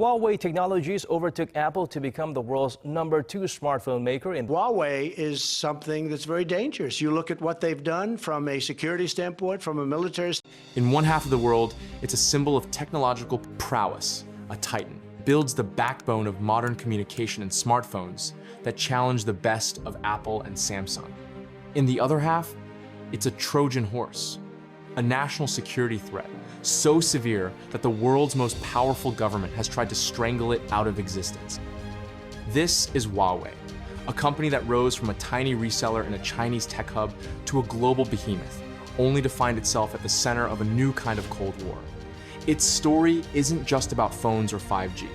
Huawei Technologies overtook Apple to become the world's #2 smartphone maker. Huawei is something that's very dangerous. You look at what they've done from a security standpoint, from a military. In one half of the world, it's a symbol of technological prowess, a titan. It builds the backbone of modern communication and smartphones that challenge the best of Apple and Samsung. In the other half, it's a Trojan horse, a national security threat so severe that the world's most powerful government has tried to strangle it out of existence. This is Huawei, a company that rose from a tiny reseller in a Chinese tech hub to a global behemoth, only to find itself at the center of a new kind of Cold War. Its story isn't just about phones or 5G.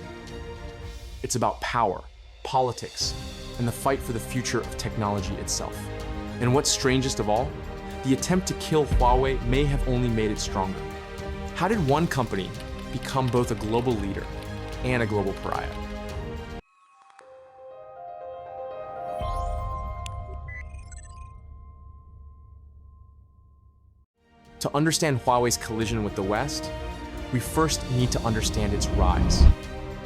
It's about power, politics, and the fight for the future of technology itself. And what's strangest of all, the attempt to kill Huawei may have only made it stronger. How did one company become both a global leader and a global pariah? To understand Huawei's collision with the West, we first need to understand its rise.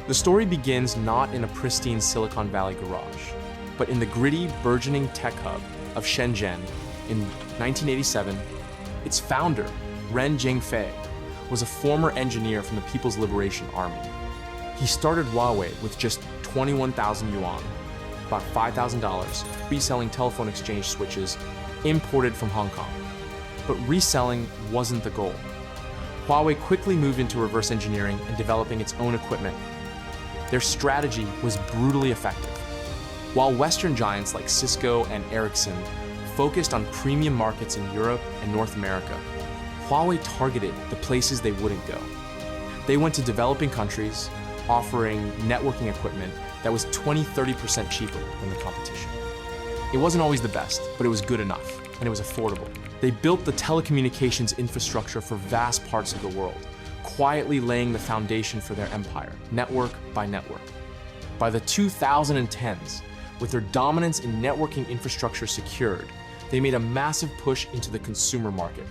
The story begins not in a pristine Silicon Valley garage, but in the gritty, burgeoning tech hub of Shenzhen in 1987. Its founder, Ren Zhengfei, was a former engineer from the People's Liberation Army. He started Huawei with just 21,000 yuan, about $5,000, reselling telephone exchange switches imported from Hong Kong. But reselling wasn't the goal. Huawei quickly moved into reverse engineering and developing its own equipment. Their strategy was brutally effective. While Western giants like Cisco and Ericsson focused on premium markets in Europe and North America, Huawei targeted the places they wouldn't go. They went to developing countries, offering networking equipment that was 20–30% cheaper than the competition. It wasn't always the best, but it was good enough, and it was affordable. They built the telecommunications infrastructure for vast parts of the world, quietly laying the foundation for their empire, network by network. By the 2010s, with their dominance in networking infrastructure secured, they made a massive push into the consumer market.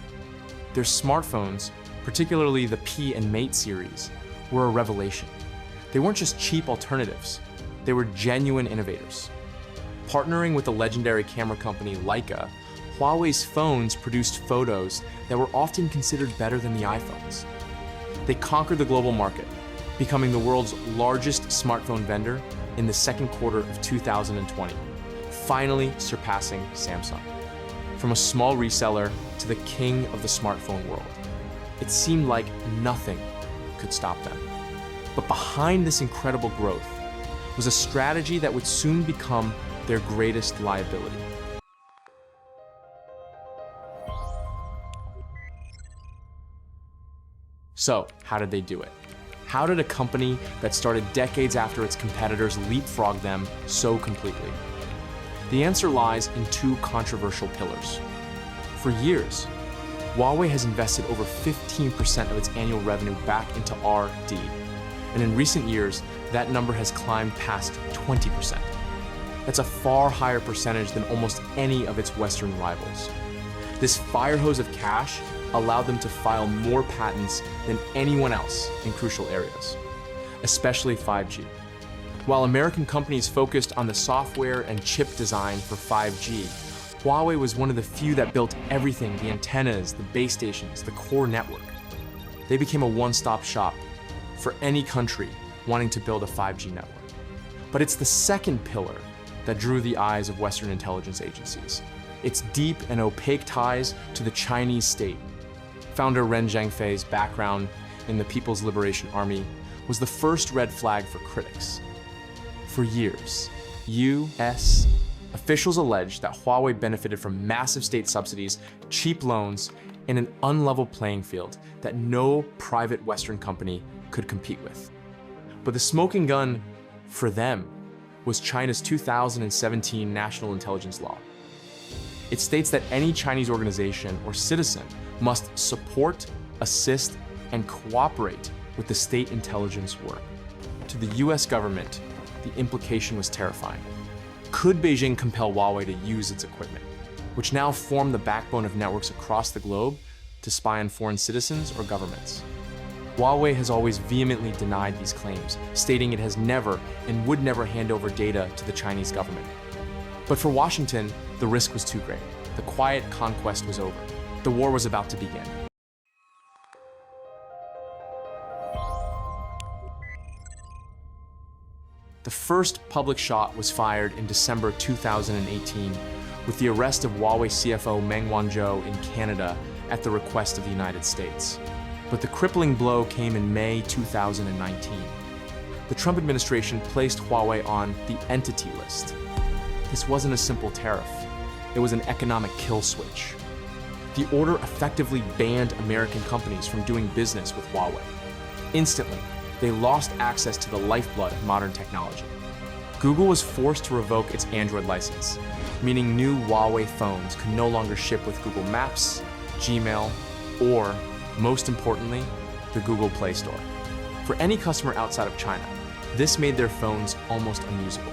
Their smartphones, particularly the P and Mate series, were a revelation. They weren't just cheap alternatives, they were genuine innovators. Partnering with the legendary camera company Leica, Huawei's phones produced photos that were often considered better than the iPhones. They conquered the global market, becoming the world's largest smartphone vendor in the second quarter of 2020, finally surpassing Samsung. From a small reseller to the king of the smartphone world, it seemed like nothing could stop them. But behind this incredible growth was a strategy that would soon become their greatest liability. So, how did they do it? How did a company that started decades after its competitors leapfrog them so completely? The answer lies in two controversial pillars. For years, Huawei has invested over 15% of its annual revenue back into R&D, and in recent years, that number has climbed past 20%. That's a far higher percentage than almost any of its Western rivals. This fire hose of cash allowed them to file more patents than anyone else in crucial areas, especially 5G. While American companies focused on the software and chip design for 5G, Huawei was one of the few that built everything: the antennas, the base stations, the core network. They became a one-stop shop for any country wanting to build a 5G network. But it's the second pillar that drew the eyes of Western intelligence agencies: its deep and opaque ties to the Chinese state. Founder Ren Zhengfei's background in the People's Liberation Army was the first red flag for critics. For years, U.S. officials alleged that Huawei benefited from massive state subsidies, cheap loans, and an unlevel playing field that no private Western company could compete with. But the smoking gun for them was China's 2017 National Intelligence Law. It states that any Chinese organization or citizen must support, assist, and cooperate with the state intelligence work. To the US government, the implication was terrifying. Could Beijing compel Huawei to use its equipment, which now form the backbone of networks across the globe, to spy on foreign citizens or governments? Huawei has always vehemently denied these claims, stating it has never and would never hand over data to the Chinese government. But for Washington, the risk was too great. The quiet conquest was over. The war was about to begin. The first public shot was fired in December 2018 with the arrest of Huawei CFO Meng Wanzhou in Canada at the request of the United States. But the crippling blow came in May 2019. The Trump administration placed Huawei on the Entity List. This wasn't a simple tariff. It was an economic kill switch. The order effectively banned American companies from doing business with Huawei. Instantly, they lost access to the lifeblood of modern technology. Google was forced to revoke its Android license, meaning new Huawei phones could no longer ship with Google Maps, Gmail, or, most importantly, the Google Play Store. For any customer outside of China, this made their phones almost unusable.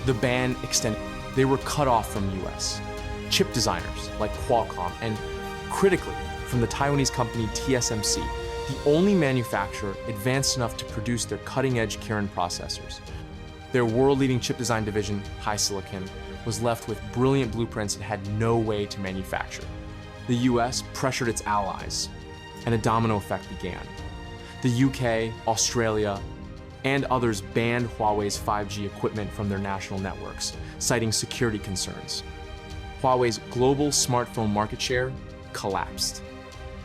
The ban extended. They were cut off from the US. Chip designers like Qualcomm, and critically, from the Taiwanese company TSMC, the only manufacturer advanced enough to produce their cutting-edge Kirin processors. Their world-leading chip design division, HiSilicon, was left with brilliant blueprints it had no way to manufacture. The US pressured its allies, and a domino effect began. The UK, Australia, and others banned Huawei's 5G equipment from their national networks, citing security concerns. Huawei's global smartphone market share collapsed.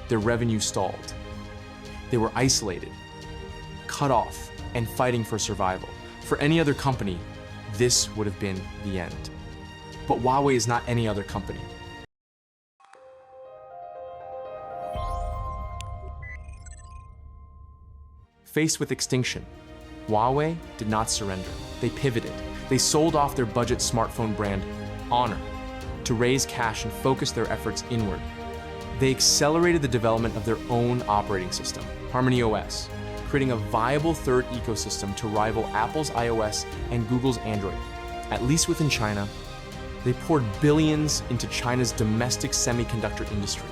Their revenue stalled. They were isolated, cut off, and fighting for survival. For any other company, this would have been the end. But Huawei is not any other company. Faced with extinction, Huawei did not surrender. They pivoted. They sold off their budget smartphone brand, Honor, to raise cash and focus their efforts inward. They accelerated the development of their own operating system, Harmony OS, creating a viable third ecosystem to rival Apple's iOS and Google's Android. At least within China, they poured billions into China's domestic semiconductor industry,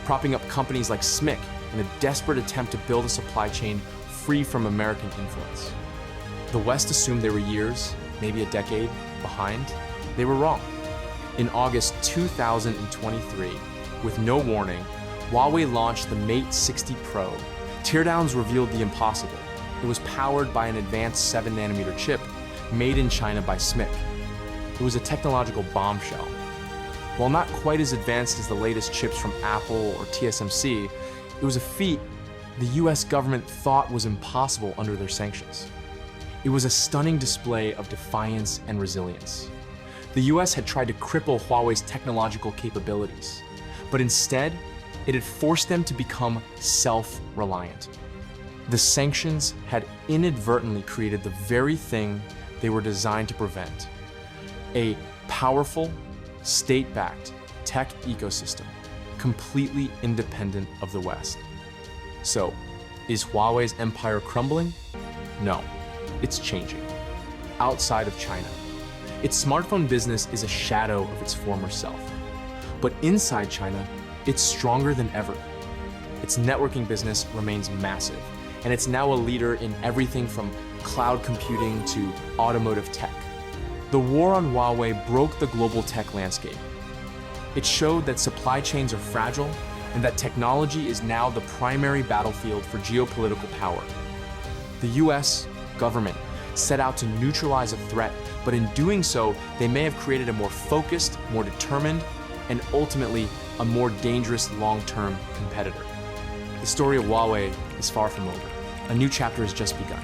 propping up companies like SMIC in a desperate attempt to build a supply chain free from American influence. The West assumed they were years, maybe a decade, behind. They were wrong. In August 2023, with no warning, Huawei launched the Mate 60 Pro. Teardowns revealed the impossible. It was powered by an advanced 7nm chip made in China by SMIC. It was a technological bombshell. While not quite as advanced as the latest chips from Apple or TSMC, it was a feat the US government thought was impossible under their sanctions. It was a stunning display of defiance and resilience. The US had tried to cripple Huawei's technological capabilities, but instead, it had forced them to become self-reliant. The sanctions had inadvertently created the very thing they were designed to prevent: a powerful, state-backed tech ecosystem, completely independent of the West. So, is Huawei's empire crumbling? No, it's changing. Outside of China, its smartphone business is a shadow of its former self. But inside China, it's stronger than ever. Its networking business remains massive, and it's now a leader in everything from cloud computing to automotive tech. The war on Huawei broke the global tech landscape. It showed that supply chains are fragile and that technology is now the primary battlefield for geopolitical power. The US government set out to neutralize a threat, but in doing so, they may have created a more focused, more determined, and ultimately a more dangerous long-term competitor. The story of Huawei is far from over. A new chapter has just begun.